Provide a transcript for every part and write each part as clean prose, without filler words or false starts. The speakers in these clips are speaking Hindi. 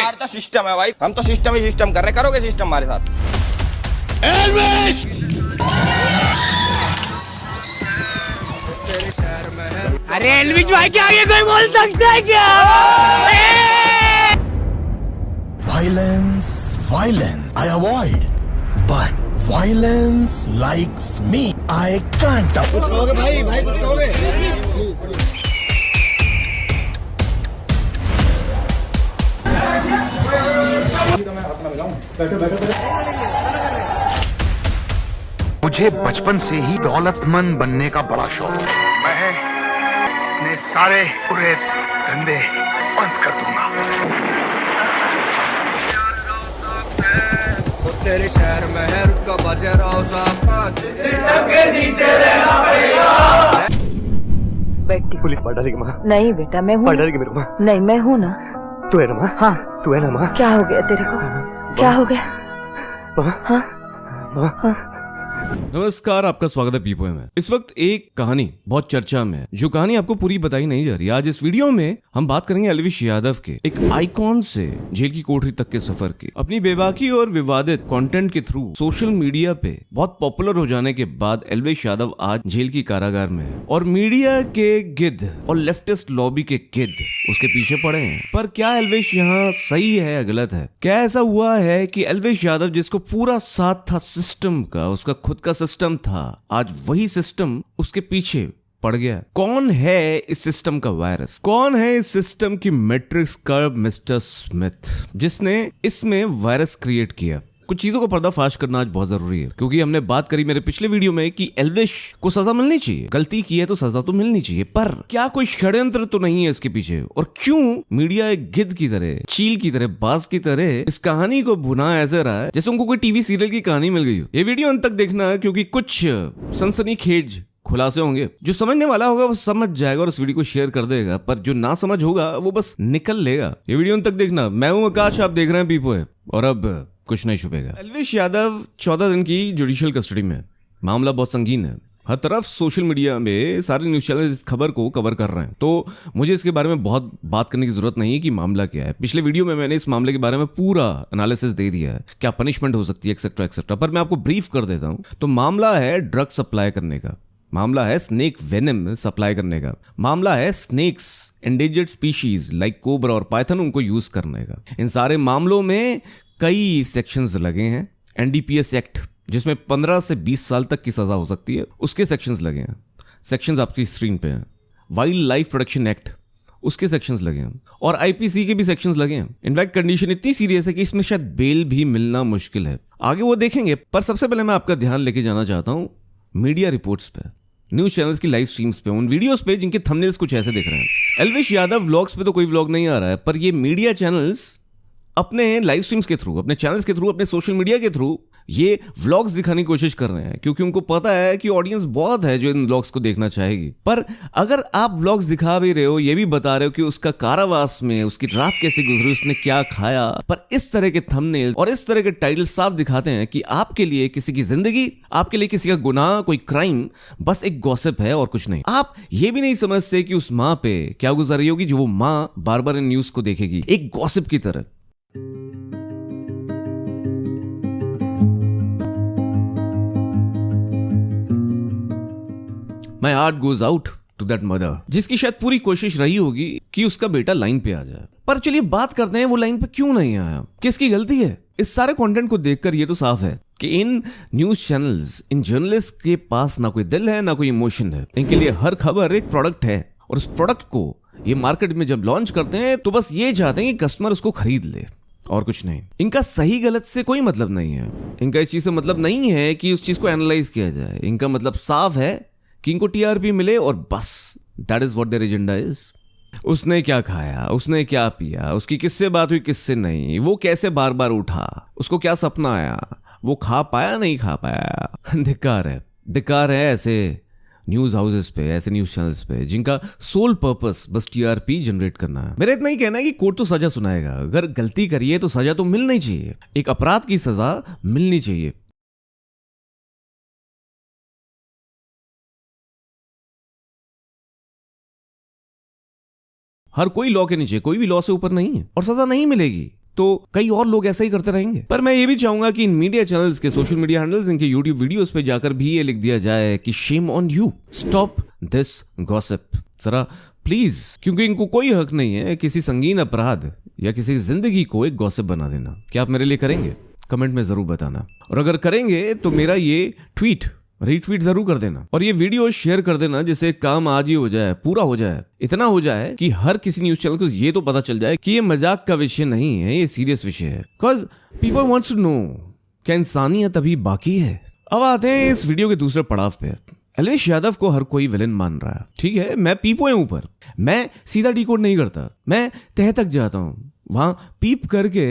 यार तो सिस्टम है भाई, हम तो सिस्टम ही सिस्टम कर रहे, करोगे सिस्टम हमारे साथ। एल्विश अरे एल्विश भाई के आगे कोई बोल सकता है क्या? Violence, I avoid, but violence likes me. I can't avoid. भाई कुछ कहोगे? मुझे बचपन से ही दौलतमंद बनने का बड़ा शौक है। मैं अपने सारे बुरे धंधे बंद कर दूंगा। तेरे शहर महल का बजे के नीचे रहना पड़ेगा। बैठी पुलिस मार डालेगी माँ। नहीं बेटा मैं हूँ। मार डालेगी मेरे माँ। नहीं मैं हूँ ना। तू है ना माँ? हाँ तू है ना माँ? क्या हो गया तेरे को? क्या हो गया? हाँ माँ। नमस्कार, आपका स्वागत है पीपोए में। इस वक्त एक कहानी बहुत चर्चा में है, जो कहानी आपको पूरी बताई नहीं जा रही। आज इस वीडियो में हम बात करेंगे एल्विश यादव के, एक आइकॉन से जेल की कोठरी तक के सफर की। अपनी बेबाकी और विवादित कंटेंट के थ्रू सोशल मीडिया पे बहुत पॉपुलर हो जाने के बाद एल्विश यादव आज जेल की कारागार में है और मीडिया के गिद्ध और लेफ्टिस्ट लॉबी के गिद्ध उसके पीछे पड़े हैं। पर क्या एल्विश यहाँ सही है या गलत है? क्या ऐसा हुआ है कि एल्विश यादव जिसको पूरा साथ था सिस्टम का, उसका खुद का सिस्टम था, आज वही सिस्टम उसके पीछे पड़ गया? कौन है इस सिस्टम का वायरस? कौन है इस सिस्टम की मैट्रिक्स का मिस्टर स्मिथ, जिसने इसमें वायरस क्रिएट किया? कुछ चीजों का पर्दाफाश करना आज बहुत जरूरी है, क्योंकि हमने बात करी मेरे पिछले वीडियो में कि एल्विश को सजा मिलनी चाहिए, गलती की है तो सजा तो मिलनी चाहिए, पर क्या कोई षड्यंत्र तो नहीं है इसके पीछे? और क्यों मीडिया एक गिद्ध की तरह, चील की तरह, बाज की तरह इस कहानी को भुना ऐसे रहा है जैसे उनको कोई टीवी सीरियल की कहानी मिल गई हो? ये वीडियो अंत तक देखना है, क्योंकि कुछ सनसनीखेज खुलासे होंगे। जो समझने वाला होगा वो समझ जाएगा और इस वीडियो को शेयर कर देगा, पर जो ना समझ होगा वो बस निकल लेगा। ये वीडियो अंत तक देखना। मैं हूं आकाश, आप देख रहे हैं पीपोए, और अब कुछ नहीं छुपेगा। एल्विश यादव 14 दिन की जुडिशियल कस्टडी में। मामला बहुत संगीन है। हर तरफ सोशल मीडिया में सारे न्यूज चैनल इस खबर को कवर कर रहे हैं, तो मुझे इसके बारे में बहुत बात करने की जरूरत नहीं है कि मामला क्या है। पिछले वीडियो में मैंने इस मामले के बारे में पूरा एनालिसिस दे दिया है, क्या पनिशमेंट हो सकती है, एक्सेट्रा एक्सेट्रा। पर मैं आपको ब्रीफ कर देता हूं। तो मामला है ड्रग सप्लाई करने का, मामला है स्नेक वेनम सप्लाई करने का, मामला है snakes endangered species like cobra और पाइथन उनको यूज करने का। इन सारे मामलों में कई सेक्शंस लगे हैं। एनडीपीएस एक्ट, जिसमें 15 से 20 साल तक की सजा हो सकती है, उसके सेक्शंस लगे हैं। सेक्शंस आपकी स्क्रीन पे हैं। वाइल्ड लाइफ प्रोटेक्शन एक्ट, उसके सेक्शंस लगे हैं, और आईपीसी के भी सेक्शंस लगे हैं। इनफैक्ट कंडीशन इतनी सीरियस है कि इसमें शायद बेल भी मिलना मुश्किल है। आगे वो देखेंगे, पर सबसे पहले मैं आपका ध्यान लेके जाना चाहता हूं मीडिया रिपोर्ट्स पे, न्यूज चैनल्स की लाइव स्ट्रीम्स पे, उन वीडियोस पे जिनके थंबनेल्स कुछ ऐसे दिख रहे हैं। एल्विश यादव व्लॉग्स पे तो कोई व्लॉग नहीं आ रहा है, पर ये मीडिया चैनल्स अपने लाइव स्ट्रीम्स के थ्रू, अपने चैनल्स के थ्रू, अपने सोशल मीडिया के थ्रू ये व्लॉग्स दिखाने की कोशिश कर रहे हैं, क्योंकि उनको पता है कि ऑडियंस बहुत है जो इन व्लॉग्स को देखना चाहेगी। पर अगर आप व्लॉग्स दिखा भी रहे हो, ये भी बता रहे हो कि उसका कारावास में उसकी रात कैसे गुजरी, उसने क्या खाया, पर इस तरह के थंबनेल और इस तरह के टाइटल साफ दिखाते हैं कि आपके लिए किसी की जिंदगी, आपके लिए किसी का गुनाह, कोई क्राइम बस एक गॉसिप है और कुछ नहीं। आप ये भी नहीं समझते कि उस माँ पे क्या गुजर रही होगी जो वो माँ बार बार इन न्यूज को देखेगी, एक गॉसिप की तरह। My heart goes out to that mother, जिसकी शायद पूरी कोशिश रही होगी कि उसका बेटा लाइन पे आ जाए। पर चलिए बात करते हैं वो लाइन पे क्यों नहीं आया, किसकी गलती है? इस सारे कंटेंट को देखकर ये तो साफ है कि in news channels, in journalist के पास ना कोई दिल है, ना कोई इमोशन है। इनके लिए हर खबर एक प्रोडक्ट है, और उस प्रोडक्ट को ये मार्केट में जब लॉन्च करते हैं तो बस ये चाहते हैं कि कस्टमर उसको खरीद ले, और कुछ नहीं। इनका सही गलत से कोई मतलब नहीं है। इनका इस चीज से मतलब नहीं है कि उस चीज को एनालाइज किया जाए। इनका मतलब साफ है कि इनको टीआरपी मिले और बस, that is what their agenda is. उसने क्या खाया, उसने क्या पिया, उसकी किससे बात हुई, किससे नहीं, वो कैसे बार बार उठा, उसको क्या सपना आया, वो खा पाया नहीं खा पाया। धिक्कार है, धिक्कार है ऐसे न्यूज हाउसेस पे, ऐसे न्यूज चैनल्स पे जिनका सोल पर्पस बस टीआरपी जनरेट करना है। मेरा इतना ही कहना है कि कोर्ट तो सजा सुनाएगा, अगर गलती करिए तो सजा तो मिलनी चाहिए, एक अपराध की सजा मिलनी चाहिए। हर कोई लॉ के नीचे, कोई भी लॉ से ऊपर नहीं है, और सजा नहीं मिलेगी तो कई और लोग ऐसा ही करते रहेंगे। पर मैं ये भी चाहूंगा कि इन मीडिया चैनल्स के सोशल मीडिया हैंडल्स, इनके यूट्यूब वीडियोस पे जाकर भी ये लिख दिया जाए कि shame on you, stop this gossip जरा प्लीज, क्योंकि इनको कोई हक नहीं है किसी संगीन अपराध या किसी जिंदगी को एक गॉसिप बना देना। क्या आप मेरे लिए करेंगे? कमेंट में जरूर बताना, और अगर करेंगे तो मेरा ये ट्वीट रीट्वीट जरूर कर देना और ये वीडियो शेयर कर देना, जिससे काम आज ही हो जाए, पूरा हो जाए, इतना हो जाए कि हर किसी न्यूज चैनल को ये तो पता चल जाए कि ये मजाक का विषय नहीं है, ये सीरियस विषय है। Because people wants to know क्या इंसानियत अभी बाकी है। अब आते हैं इस वीडियो के दूसरे पड़ाव पे। एल्विश यादव को हर कोई विलन मान रहा है, ठीक है, मैं पीपो है ऊपर, मैं सीधा डिकोड नहीं करता, मैं तह तक जाता हूं, वहां पीप करके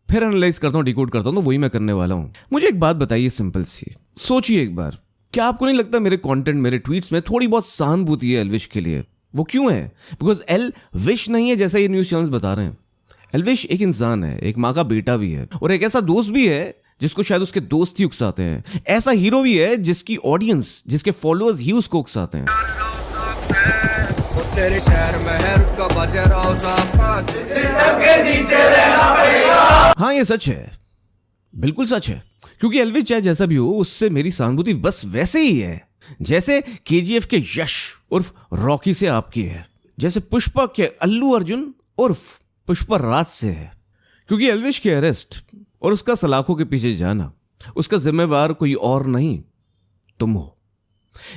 फिर एनालाइज करता हूं, डिकोड करता हूं, तो वही मैं करने वाला हूं। मुझे एक बात बताइए सिंपल सी, सोचिए एक बार, क्या आपको नहीं लगता मेरे कंटेंट, मेरे ट्वीट्स में थोड़ी बहुत सहानुभूति है एल्विश के लिए? वो क्यों है? बिकॉज एल्विश नहीं है जैसा ये न्यूज चैनल्स बता रहे हैं। एल्विश एक इंसान है, एक माँ का बेटा भी है, और एक ऐसा दोस्त भी है जिसको शायद उसके दोस्त ही उकसाते हैं, ऐसा हीरो भी है जिसकी ऑडियंस, जिसके फॉलोअर्स ही उसको उकसाते हैं। तेरे शहर महल का बजे रोजा सिस्टम के नीचे रहना पड़ेगा। हाँ ये सच है, बिल्कुल सच है, क्योंकि एल्विश चाहे जैसा भी हो, उससे मेरी सहानुभूति बस वैसे ही है जैसे केजीएफ के यश उर्फ रॉकी से आपकी है, जैसे पुष्पा के अल्लू अर्जुन उर्फ पुष्पा राज से है। क्योंकि एल्विश के अरेस्ट और उसका सलाखों के पीछे जाना, उसका जिम्मेवार कोई और नहीं, तुम हो।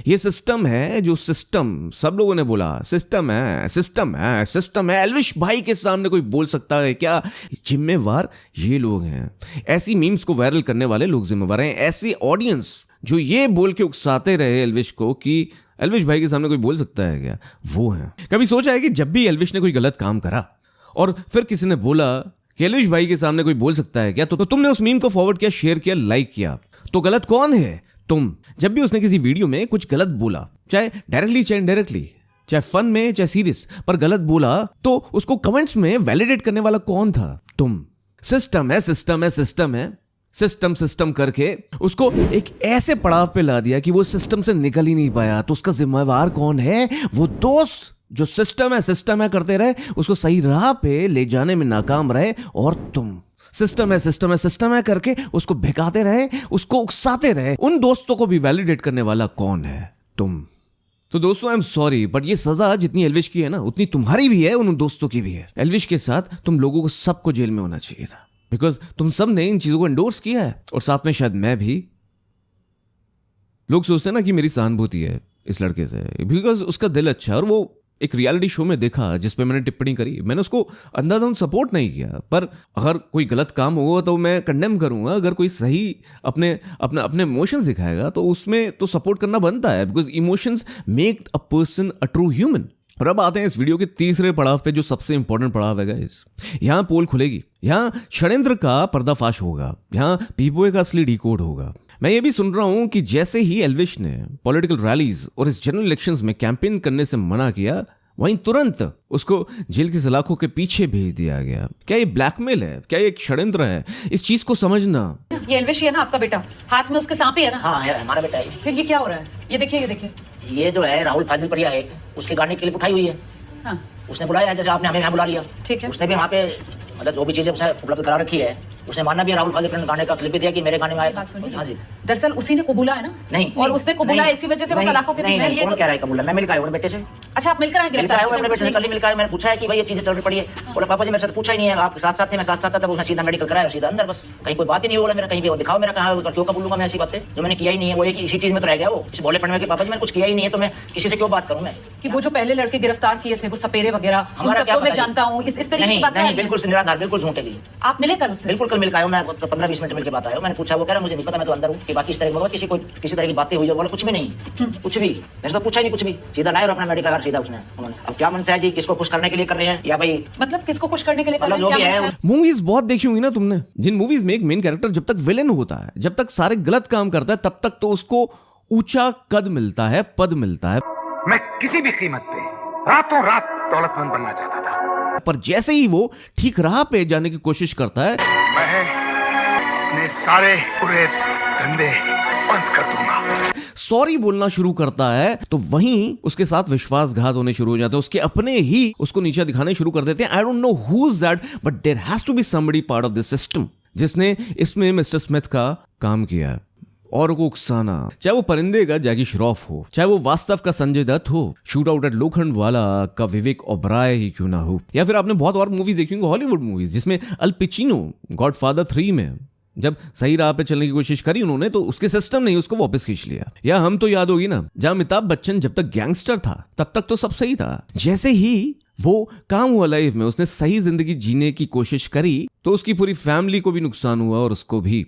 ये सिस्टम है, जो सिस्टम सब लोगों ने बोला सिस्टम है, सिस्टम है, सिस्टम है। एल्विश भाई के सामने कोई बोल सकता है क्या? जिम्मेवार ये लोग हैं, ऐसी मीम्स को वायरल करने वाले लोग जिम्मेवार हैं, ऐसी ऑडियंस जो ये बोल के उकसाते रहे एल्विश को कि एल्विश भाई के सामने कोई बोल सकता है क्या, वो है। कभी सोचा है कि जब भी एल्विश ने कोई गलत काम करा और फिर किसी ने बोला कि एल्विश भाई के सामने कोई बोल सकता है क्या, तो तुमने उस मीम को फॉरवर्ड किया, शेयर किया, लाइक किया, तो गलत कौन है? तुम। जब भी उसने किसी वीडियो में कुछ गलत बोला, चाहे डायरेक्टली चाहे इनडायरेक्टली, चाहे फन में चाहे सीरियस, पर गलत बोला, तो उसको कमेंट्स में वैलिडेट करने वाला कौन था? तुम। सिस्टम है, सिस्टम है, सिस्टम है, सिस्टम सिस्टम करके उसको एक ऐसे पड़ाव पे ला दिया कि वो सिस्टम से निकल ही नहीं पाया। तो उसका जिम्मेवार कौन है? वो दोस्त जो सिस्टम है करते रहे, उसको सही राह पे ले जाने में नाकाम रहे, और तुम सिस्टम है करके उसको भिगाते रहे, उसको उकसाते रहे। उन दोस्तों को भी वैलिडेट करने वाला कौन है? तुम। तो दोस्तों आई एम सॉरी, बट ये सजा जितनी एल्विश की है ना, उतनी तुम्हारी भी है, उन दोस्तों की भी है। एल्विश के साथ तुम लोगों को सबको जेल में होना चाहिए था, बिकॉज तुम सब ने इन चीजों को एंडोर्स किया है, और साथ में शायद मैं भी। लोग सोचते हैं ना कि मेरी सहानुभूति है इस लड़के से, बिकॉज उसका दिल अच्छा है, और वो एक रियलिटी शो में देखा जिसपे मैंने टिप्पणी करी, मैंने उसको अंधाधुंध सपोर्ट नहीं किया, पर अगर कोई गलत काम होगा तो मैं कंडेम करूंगा। अगर कोई सही अपने इमोशंस दिखाएगा तो उसमें तो सपोर्ट करना बनता है, because emotions make a person a true human. और अब आते हैं इस वीडियो के तीसरे पड़ाव पे, जो सबसे इंपॉर्टेंट पड़ाव है गाइस। यहाँ पोल खुलेगी, यहाँ षड्यंत्र का पर्दाफाश होगा, यहाँ पीपोए का असली डिकोड होगा। मैं ये भी सुन रहा हूं कि जैसे ही एल्विश ने पॉलिटिकल रैलीज और इस जनरल इलेक्शंस में कैंपेन करने से मना किया, वहीं तुरंत उसको जेल की सलाखों के पीछे भेज दिया गया। क्या ये ब्लैकमेल है? क्या ये एक षड्यंत्र है? इस चीज को समझना। ये एल्विश है ना आपका बेटा, हाथ में उसके सांप ही है ना? हाँ है, हमारा बेटा है। फिर ये क्या हो रहा है? ये देखिए, ये देखिए, ये जो है राहुल फाजिलपुरिया है, उसके गाने की क्लिप उठाई हुई है। हाँ। उसने बुलाया, जैसे आपने हमें यहाँ बुला लिया, ठीक है। उसने भी वहाँ पे मतलब जो भी चीजें उसने उपलब्ध करा रखी है, उसने मानना भी राहुल फाजिलपुरिया ने गाने का क्लिप भी दिया कि मेरे गाने में आए। हाँ जी, दरअसल उसी ने कबूला है ना? नहीं, और उसने कबूला इसी वजह से वो सलाखों के पीछे है। कौन कह रहा है कबूला? मैं मिलकर आया हूँ बेटे से। अच्छा, आप मिलकर आए? गिरफ्तार आया हूँ अपने बेटे से, कल ही मिलकर आया। मैंने पूछा है कि भाई ये चीजें चल रही पड़ी है, बोला पापा जी मेरे साथ पूछा ही नहीं है, आप साथ साथ थे, मैं साथ साथ था, तब उसने सीधा मेडिकल कराया, सीधा अंदर, बस कहीं कोई बात ही नहीं बोला मेरा, कहीं भी दिखाओ मेरा, कहाँ क्यों कबूलूंगा मैं ऐसी बातें जो मैंने किया ही नहीं है। वो एक इसी चीज में तो रह गया, वो इस बोले पड़ने में कि पापा जी मैंने कुछ किया ही नहीं है, तो मैं किसी से क्यों बात करूँ मैं? कि वो जो पहले लड़के गिरफ्तार किए थे, वो सपेरे वगैरह, उन सबको मैं जानता हूँ, इस तरीके की बात नहीं, बिल्कुल निराधार, बिल्कुल झूठे दी। आप मिले कल उससे? बिल्कुल कल मिलकर आया हूँ मैं, 15-20 मिनट मिलकर बात आया हूँ। मैंने पूछा, वो कह रहा मुझे नहीं पता, मैं तो अंदर हूँ, कि बाकी इस तरह किसी तरह की बातें हुई है? बोला कुछ भी नहीं, कुछ भी, मैंने तो पूछा ही नहीं कुछ भी, सीधा लाया और अपना मेडिकल कार्ड सीधा उसने उन्होंने। अब क्या मन से है जी, किसको खुश करने के लिए कर रहे हैं या भाई, मतलब किसको खुश करने के लिए कर रहे हैं? मूवीज बहुत देखी होंगी ना तुमने, जिन मूवीज में एक मेन कैरेक्टर जब तक विलेन होता है, जब तक सारे गलत काम करता है, तब तक तो उसको ऊंचा कद मिलता है, पद मिलता है। मैं किसी भी कीमत पे रातों रात दौलतमंद बनना चाहता था, पर जैसे ही वो ठीक राह पे जाने की कोशिश करता है, मैं अपने सारे पूरे धंधे बंद कर दूंगा। सॉरी बोलना शुरू करता है तो वहीं उसके साथ विश्वासघात होने शुरू हो जाते हैं, उसके अपने ही उसको नीचा दिखाने शुरू कर देते हैं। I don't know who is that, but there has to be somebody part of this system जिसने इसमें मिस्टर स्मिथ का काम किया है। और को उकसाना, चाहे वो परिंदे का जैकी श्रॉफ हो, चाहे वो वास्तव का संजय दत्त हो, शूट आउट एट लोखंड वाला का विवेक ओबराय ही क्यों ना हो, या फिर आपने बहुत और मूवी देखी होंगी हॉलीवुड मूवीज जिसमें अल पिचिनो गॉडफादर 3 में जब सही राह पे चलने की कोशिश करी उन्होंने तो उसके सिस्टम ने उसको वापस खींच लिया। या हम तो याद होगी ना, जहां अमिताभ बच्चन जब तक गैंगस्टर था तब तक तो सब सही था, जैसे ही वो काम हुआ लाइफ में उसने सही जिंदगी जीने की कोशिश करी तो उसकी पूरी फैमिली को भी नुकसान हुआ और उसको भी।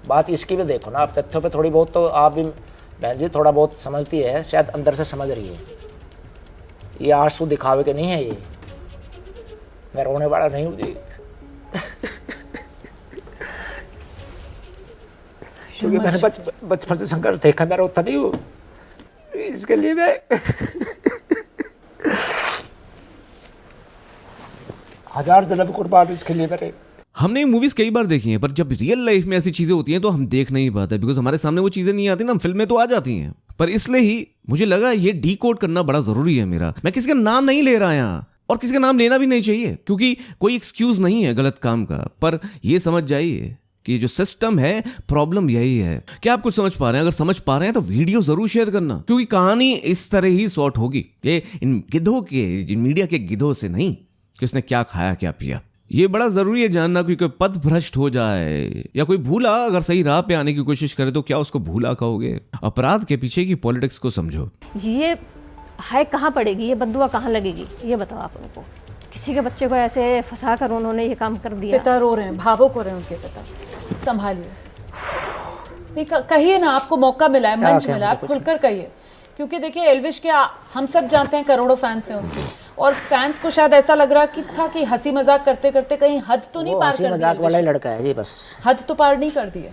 बात इसकी भी देखो ना, आप तथ्यों पे थोड़ी बहुत तो आप भी बहन जी थोड़ा बहुत समझती है, शायद अंदर से समझ रही है। ये आंसू दिखावे के नहीं है, ये मैं रोने वाला नहीं हूँ जी। क्योंकि मैंने बचपन से संघर्ष देखा, मैं रोता नहीं हूँ इसके लिए। मैं हजार जन्म कुर्बान इसके लिए मेरे। हमने मूवीज कई बार देखी हैं पर जब रियल लाइफ में ऐसी चीजें होती हैं तो हम देख नहीं पाते बिकॉज हमारे सामने वो चीजें नहीं आती ना, फिल्में तो आ जाती हैं। पर इसलिए ही मुझे लगा ये डीकोड करना बड़ा जरूरी है मेरा। मैं किसी का नाम नहीं ले रहा यहाँ और किसी का नाम लेना भी नहीं चाहिए क्योंकि कोई एक्सक्यूज नहीं है गलत काम का, पर ये समझ जाइए कि जो सिस्टम है प्रॉब्लम यही है। क्या आप कुछ समझ पा रहे हैं? अगर समझ पा रहे हैं तो वीडियो जरूर शेयर करना क्योंकि कहानी इस तरह ही सॉर्ट होगी। ये इन गिद्धों के, मीडिया के गिद्धों से नहीं कि उसने क्या खाया क्या पिया। ये बड़ा जरूरी है जानना, क्योंकि पथ भ्रष्ट हो जाए या कोई भूला अगर सही राह पे आने की कोशिश करे तो क्या उसको भूला कहोगे? अपराध के पीछे की पॉलिटिक्स को समझो। ये है कहाँ पड़ेगी, ये बद्दुआ कहाँ लगेगी, ये बताओ आप उनको। किसी के बच्चे को ऐसे फंसा कर उन्होंने ये काम कर दिया। पिता रो रहे हैं, भावुक हो रहे हैं उनके पिता, संभालिए। कहिए ना, आपको मौका मिला है, मंच मिला है, आप खुलकर कहिए। क्योंकि देखिए एल्विश के हम सब जानते हैं करोड़ों फैंस हैं उसके, और फैंस को शायद ऐसा लग रहा था कि हंसी मजाक करते करते कहीं हद तो नहीं पार कर दी। मजाक वाला ही लड़का है जी, बस हद तो पार नहीं कर दी है।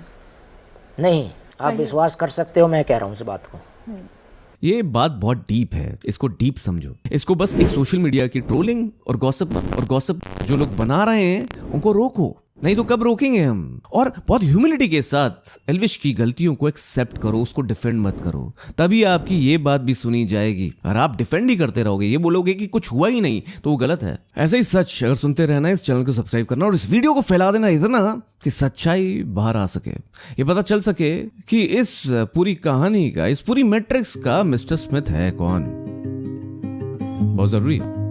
नहीं, आप विश्वास कर सकते हो, मैं कह रहा हूँ इस बात को। ये बात बहुत डीप है, इसको डीप समझो। इसको बस एक सोशल मीडिया की ट्रोलिंग और गॉसिप जो लोग बना रहे हैं उनको रोको, नहीं तो कब रोकेंगे हम। और बहुत ह्यूमिलिटी के साथ एल्विश की गलतियों को एक्सेप्ट करो, उसको डिफेंड मत करो, तभी आपकी ये बात भी सुनी जाएगी। और आप डिफेंड ही करते रहोगे, ये बोलोगे कि कुछ हुआ ही नहीं, तो वो गलत है। ऐसे ही सच अगर सुनते रहना है, इस चैनल को सब्सक्राइब करना और इस वीडियो को फैला देना इतना कि सच्चाई बाहर आ सके, ये पता चल सके कि इस पूरी कहानी का, इस पूरी मैट्रिक्स का मिस्टर स्मिथ है कौन। बहुत जरूरी है।